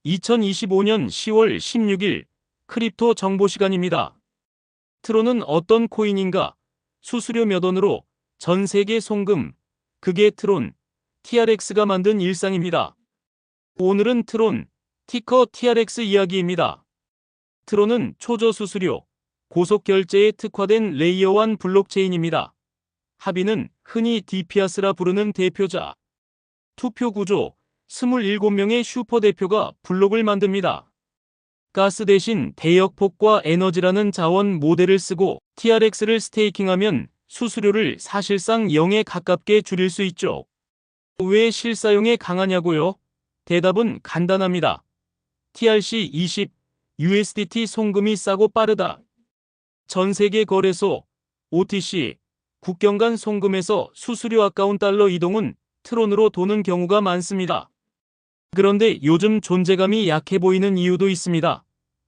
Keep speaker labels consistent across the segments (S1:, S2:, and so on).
S1: 2025년 10월 16일 크립토 정보 시간입니다. 트론은 어떤 코인인가? 수수료 몇 원으로 전 세계 송금, 그게 트론, TRX가 만든 일상입니다. 오늘은 트론, 티커 TRX 이야기입니다. 트론은 초저 수수료, 고속 결제에 특화된 레이어 1 블록체인입니다. 하비는 흔히 디피아스라 부르는 대표자. 투표 구조, 27명의 슈퍼대표가 블록을 만듭니다. 가스 대신 대역폭과 에너지라는 자원 모델을 쓰고 TRX를 스테이킹하면 수수료를 사실상 0에 가깝게 줄일 수 있죠. 왜 실사용에 강하냐고요? 대답은 간단합니다. TRC20, USDT 송금이 싸고 빠르다. 전 세계 거래소, OTC, 국경 간 송금에서 수수료 아까운 달러 이동은 트론으로 도는 경우가 많습니다. 그런데 요즘 존재감이 약해 보이는 이유도 있습니다.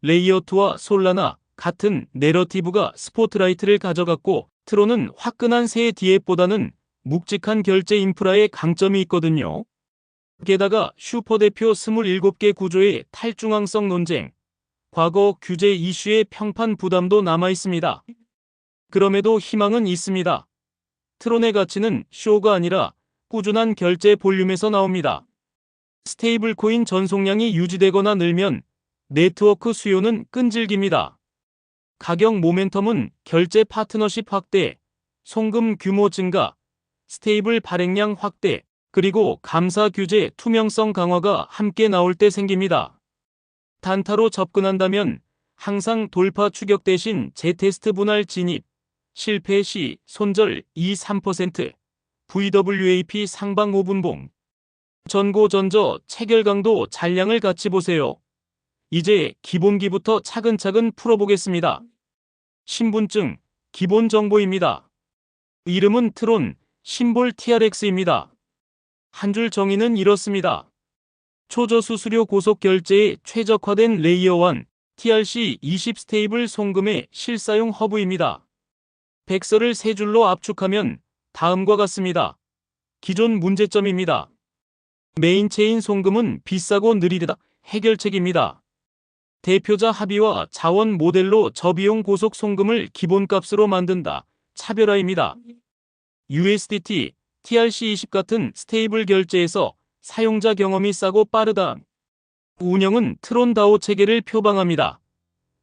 S1: 레이어2와 솔라나 같은 내러티브가 스포트라이트를 가져갔고 트론은 화끈한 새 디앱보다는 묵직한 결제 인프라에 강점이 있거든요. 게다가 슈퍼대표 27개 구조의 탈중앙성 논쟁, 과거 규제 이슈의 평판 부담도 남아있습니다. 그럼에도 희망은 있습니다. 트론의 가치는 쇼가 아니라 꾸준한 결제 볼륨에서 나옵니다. 스테이블 코인 전송량이 유지되거나 늘면 네트워크 수요는 끈질깁니다. 가격 모멘텀은 결제 파트너십 확대, 송금 규모 증가, 스테이블 발행량 확대, 그리고 감사 규제 투명성 강화가 함께 나올 때 생깁니다. 단타로 접근한다면 항상 돌파 추격 대신 재테스트 분할 진입, 실패 시 손절 2-3%, VWAP 상방 5분봉. 전고전저 체결강도 잔량을 같이 보세요. 이제 기본기부터 차근차근 풀어보겠습니다. 신분증, 기본 정보입니다. 이름은 트론, 심볼 TRX입니다. 한 줄 정의는 이렇습니다. 초저 수수료 고속 결제에 최적화된 레이어 1, TRC20 스테이블 송금의 실사용 허브입니다. 백서를 세 줄로 압축하면 다음과 같습니다. 기존 문제점입니다. 메인체인 송금은 비싸고 느리다 해결책입니다. 대표자 합의와 자원 모델로 저비용 고속 송금을 기본값으로 만든다. 차별화입니다. USDT, TRC20 같은 스테이블 결제에서 사용자 경험이 싸고 빠르다. 운영은 트론다오 체계를 표방합니다.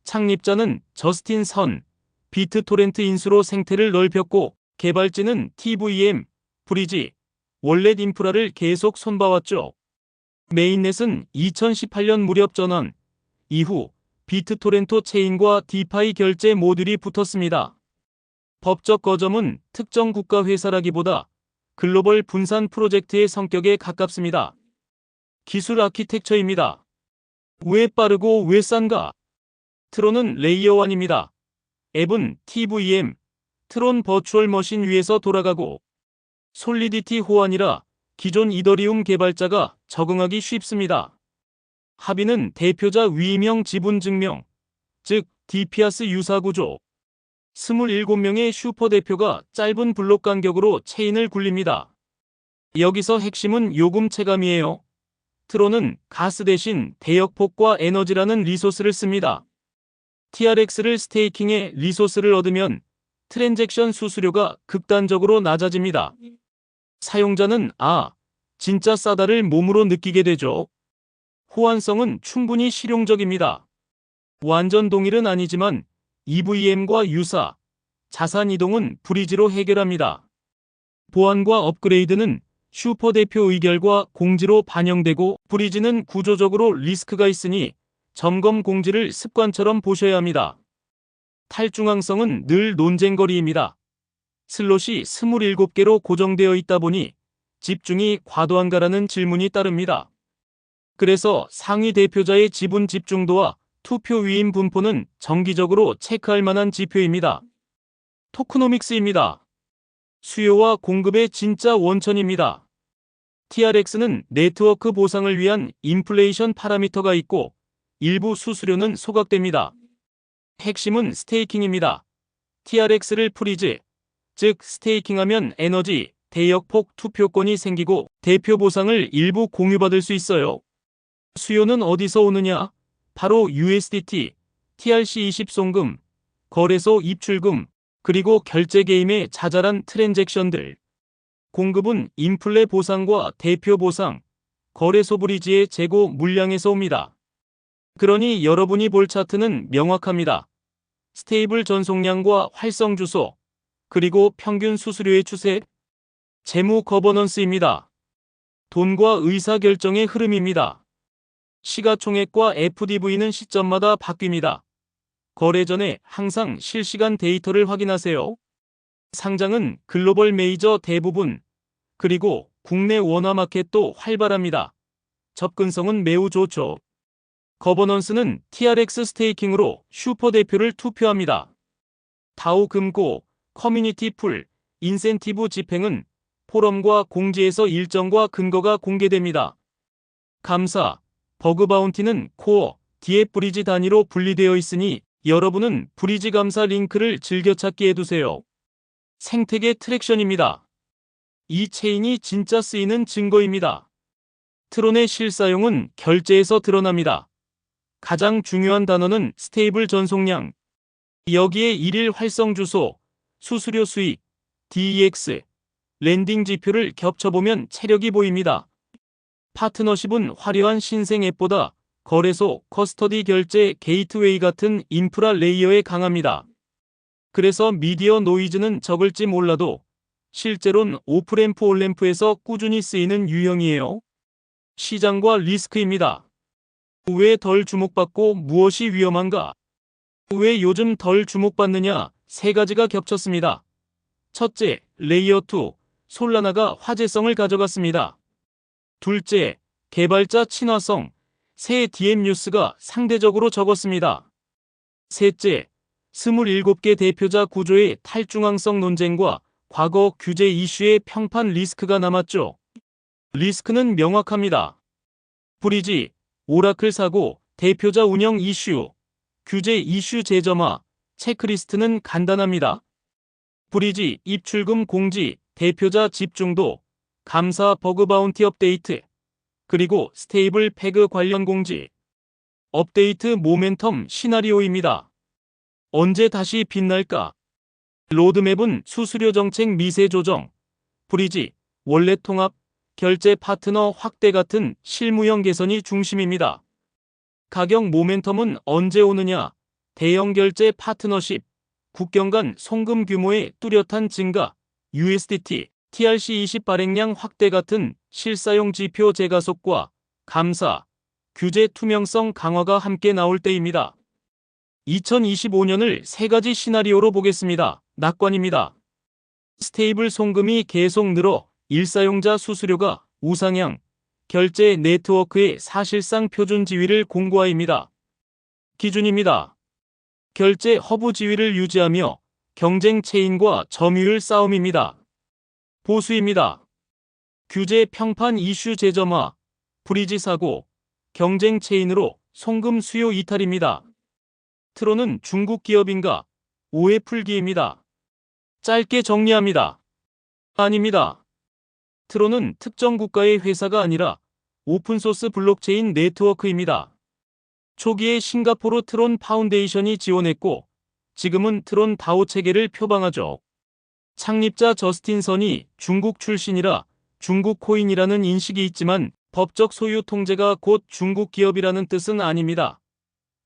S1: 창립자는 저스틴 선, 비트토렌트 인수로 생태를 넓혔고 개발진은 TVM, 브리지, 월렛 인프라를 계속 손봐왔죠. 메인넷은 2018년 무렵 전환, 이후 비트토렌토 체인과 디파이 결제 모듈이 붙었습니다. 법적 거점은 특정 국가 회사라기보다 글로벌 분산 프로젝트의 성격에 가깝습니다. 기술 아키텍처입니다. 왜 빠르고 왜 싼가? 트론은 레이어 1입니다. 앱은 TVM, 트론 버추얼 머신 위에서 돌아가고 솔리디티 호환이라 기존 이더리움 개발자가 적응하기 쉽습니다. 합의는 대표자 위임형 지분 증명, 즉 디피아스 유사 구조. 27명의 슈퍼대표가 짧은 블록 간격으로 체인을 굴립니다. 여기서 핵심은 요금 체감이에요. 트론은 가스 대신 대역폭과 에너지라는 리소스를 씁니다. TRX를 스테이킹해 리소스를 얻으면 트랜잭션 수수료가 극단적으로 낮아집니다. 사용자는 진짜 싸다를 몸으로 느끼게 되죠. 호환성은 충분히 실용적입니다. 완전 동일은 아니지만 EVM과 유사, 자산 이동은 브리지로 해결합니다. 보안과 업그레이드는 슈퍼대표 의결과 공지로 반영되고 브리지는 구조적으로 리스크가 있으니 점검 공지를 습관처럼 보셔야 합니다. 탈중앙성은 늘 논쟁거리입니다. 슬롯이 27개로 고정되어 있다 보니 집중이 과도한가라는 질문이 따릅니다. 그래서 상위 대표자의 지분 집중도와 투표 위임 분포는 정기적으로 체크할 만한 지표입니다. 토크노믹스입니다. 수요와 공급의 진짜 원천입니다. TRX는 네트워크 보상을 위한 인플레이션 파라미터가 있고 일부 수수료는 소각됩니다. 핵심은 스테이킹입니다. TRX를 프리즈, 즉 스테이킹하면 에너지, 대역폭 투표권이 생기고 대표 보상을 일부 공유받을 수 있어요. 수요는 어디서 오느냐? 바로 USDT, TRC20 송금, 거래소 입출금, 그리고 결제 게임의 자잘한 트랜잭션들. 공급은 인플레 보상과 대표 보상, 거래소 브리지의 재고 물량에서 옵니다. 그러니 여러분이 볼 차트는 명확합니다. 스테이블 전송량과 활성 주소, 그리고 평균 수수료의 추세, 재무 거버넌스입니다. 돈과 의사결정의 흐름입니다. 시가총액과 FDV는 시점마다 바뀝니다. 거래 전에 항상 실시간 데이터를 확인하세요. 상장은 글로벌 메이저 대부분, 그리고 국내 원화 마켓도 활발합니다. 접근성은 매우 좋죠. 거버넌스는 TRX 스테이킹으로 슈퍼 대표를 투표합니다. 다오 금고, 커뮤니티 풀, 인센티브 집행은 포럼과 공지에서 일정과 근거가 공개됩니다. 감사, 버그 바운티는 코어, DF 브리지 단위로 분리되어 있으니 여러분은 브리지 감사 링크를 즐겨찾기 해두세요. 생태계 트랙션입니다. 이 체인이 진짜 쓰이는 증거입니다. 트론의 실사용은 결제에서 드러납니다. 가장 중요한 단어는 스테이블 전송량. 여기에 일일 활성 주소, 수수료 수익, DEX, 랜딩 지표를 겹쳐보면 체력이 보입니다. 파트너십은 화려한 신생 앱보다 거래소, 커스터디 결제, 게이트웨이 같은 인프라 레이어에 강합니다. 그래서 미디어 노이즈는 적을지 몰라도 실제론 오프램프 온램프에서 꾸준히 쓰이는 유형이에요. 시장과 리스크입니다. 왜 덜 주목받고 무엇이 위험한가? 왜 요즘 덜 주목받느냐? 세 가지가 겹쳤습니다. 첫째, 레이어 2, 솔라나가 화제성을 가져갔습니다. 둘째, 개발자 친화성, 새 DM 뉴스가 상대적으로 적었습니다. 셋째, 27개 대표자 구조의 탈중앙성 논쟁과 과거 규제 이슈의 평판 리스크가 남았죠. 리스크는 명확합니다. 브리지, 오라클 사고, 대표자 운영 이슈, 규제 이슈 재점화, 체크리스트는 간단합니다. 브리지, 입출금 공지, 대표자 집중도, 감사 버그 바운티 업데이트, 그리고 스테이블 패그 관련 공지. 업데이트 모멘텀 시나리오입니다. 언제 다시 빛날까? 로드맵은 수수료 정책 미세 조정, 브리지, 원래 통합, 결제 파트너 확대 같은 실무형 개선이 중심입니다. 가격 모멘텀은 언제 오느냐? 대형 결제 파트너십, 국경 간 송금 규모의 뚜렷한 증가, USDT, TRC20 발행량 확대 같은 실사용 지표 재가속과 감사, 규제 투명성 강화가 함께 나올 때입니다. 2025년을 세 가지 시나리오로 보겠습니다. 낙관입니다. 스테이블 송금이 계속 늘어 일사용자 수수료가 우상향, 결제 네트워크의 사실상 표준 지위를 공고화입니다. 기준입니다. 결제 허브 지위를 유지하며 경쟁 체인과 점유율 싸움입니다. 보수입니다. 규제 평판 이슈 재점화, 브리지 사고, 경쟁 체인으로 송금 수요 이탈입니다. 트론은 중국 기업인가? 오해 풀기입니다. 짧게 정리합니다. 아닙니다. 트론은 특정 국가의 회사가 아니라 오픈소스 블록체인 네트워크입니다. 초기에 싱가포르 트론 파운데이션이 지원했고 지금은 트론 다오 체계를 표방하죠. 창립자 저스틴 선이 중국 출신이라 중국 코인이라는 인식이 있지만 법적 소유 통제가 곧 중국 기업이라는 뜻은 아닙니다.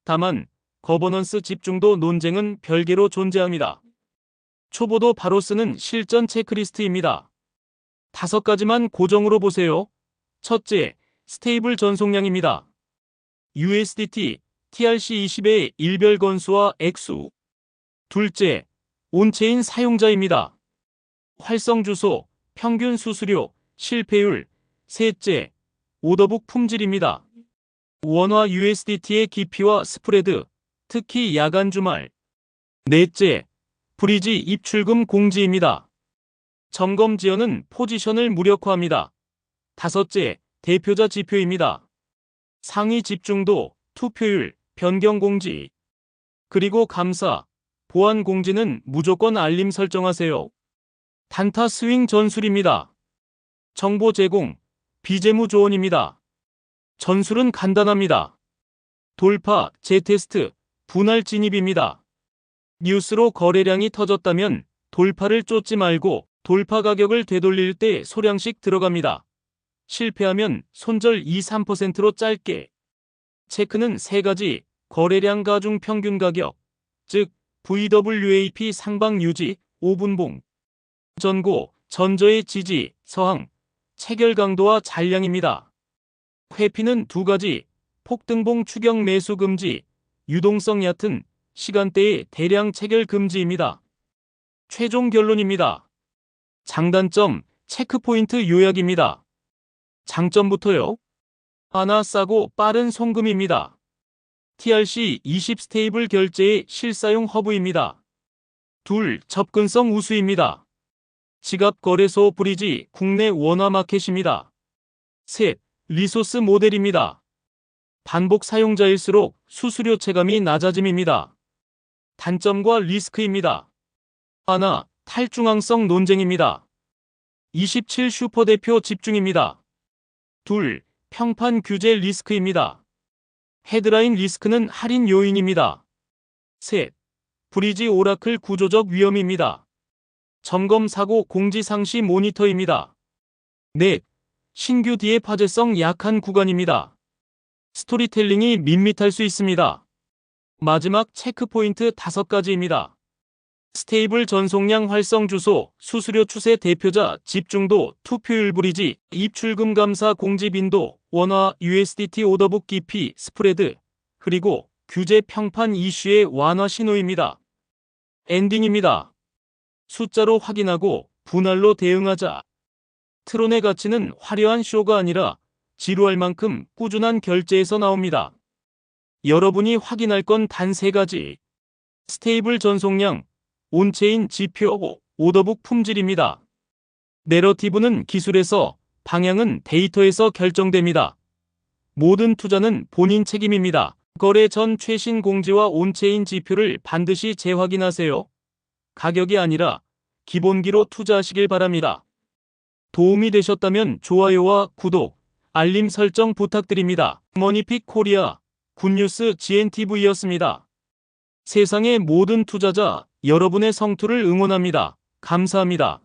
S1: 다만 거버넌스 집중도 논쟁은 별개로 존재합니다. 초보도 바로 쓰는 실전 체크리스트입니다. 5가지만 고정으로 보세요. 첫째, 스테이블 전송량입니다. USDT, TRC20의 일별 건수와 액수. 둘째, 온체인 사용자입니다. 활성 주소, 평균 수수료, 실패율. 셋째, 오더북 품질입니다. 원화 USDT의 깊이와 스프레드, 특히 야간 주말. 넷째, 브리지 입출금 공지입니다. 점검 지연은 포지션을 무력화합니다. 다섯째, 대표자 지표입니다. 상위 집중도, 투표율, 변경 공지. 그리고 감사, 보안 공지는 무조건 알림 설정하세요. 단타 스윙 전술입니다. 정보 제공, 비재무 조언입니다. 전술은 간단합니다. 돌파, 재테스트, 분할 진입입니다. 뉴스로 거래량이 터졌다면 돌파를 쫓지 말고 돌파 가격을 되돌릴 때 소량씩 들어갑니다. 실패하면 손절 2~3%로 짧게. 체크는 3가지. 거래량 가중 평균 가격, 즉 VWAP 상방 유지, 5분봉. 전고, 전저의 지지, 서항, 체결 강도와 잔량입니다. 회피는 2가지. 폭등봉 추격 매수 금지, 유동성 얕은 시간대의 대량 체결 금지입니다. 최종 결론입니다. 장단점, 체크포인트 요약입니다. 장점부터요. 하나, 싸고 빠른 송금입니다. TRC20 스테이블 결제의 실사용 허브입니다. 둘, 접근성 우수입니다. 지갑 거래소 브리지 국내 원화 마켓입니다. 셋, 리소스 모델입니다. 반복 사용자일수록 수수료 체감이 낮아짐입니다. 단점과 리스크입니다. 하나, 탈중앙성 논쟁입니다. 27 슈퍼대표 집중입니다. 둘, 평판 규제 리스크입니다. 헤드라인 리스크는 할인 요인입니다. 셋, 브리지 오라클 구조적 위험입니다. 점검 사고 공지 상시 모니터입니다. 넷, 신규 뒤에 파재성 약한 구간입니다. 스토리텔링이 밋밋할 수 있습니다. 마지막 체크포인트 5가지입니다. 스테이블 전송량 활성 주소, 수수료 추세 대표자, 집중도, 투표율 브리지, 입출금 감사 공지 빈도, 원화, USDT 오더북 깊이, 스프레드, 그리고 규제 평판 이슈의 완화 신호입니다. 엔딩입니다. 숫자로 확인하고 분할로 대응하자. 트론의 가치는 화려한 쇼가 아니라 지루할 만큼 꾸준한 결제에서 나옵니다. 여러분이 확인할 건 단 3가지. 스테이블 전송량, 온체인 지표, 오더북 품질입니다. 내러티브는 기술에서, 방향은 데이터에서 결정됩니다. 모든 투자는 본인 책임입니다. 거래 전 최신 공지와 온체인 지표를 반드시 재확인하세요. 가격이 아니라 기본기로 투자하시길 바랍니다. 도움이 되셨다면 좋아요와 구독, 알림 설정 부탁드립니다. 머니픽 코리아 굿뉴스 GNTV였습니다. 세상의 모든 투자자, 여러분의 성투를 응원합니다. 감사합니다.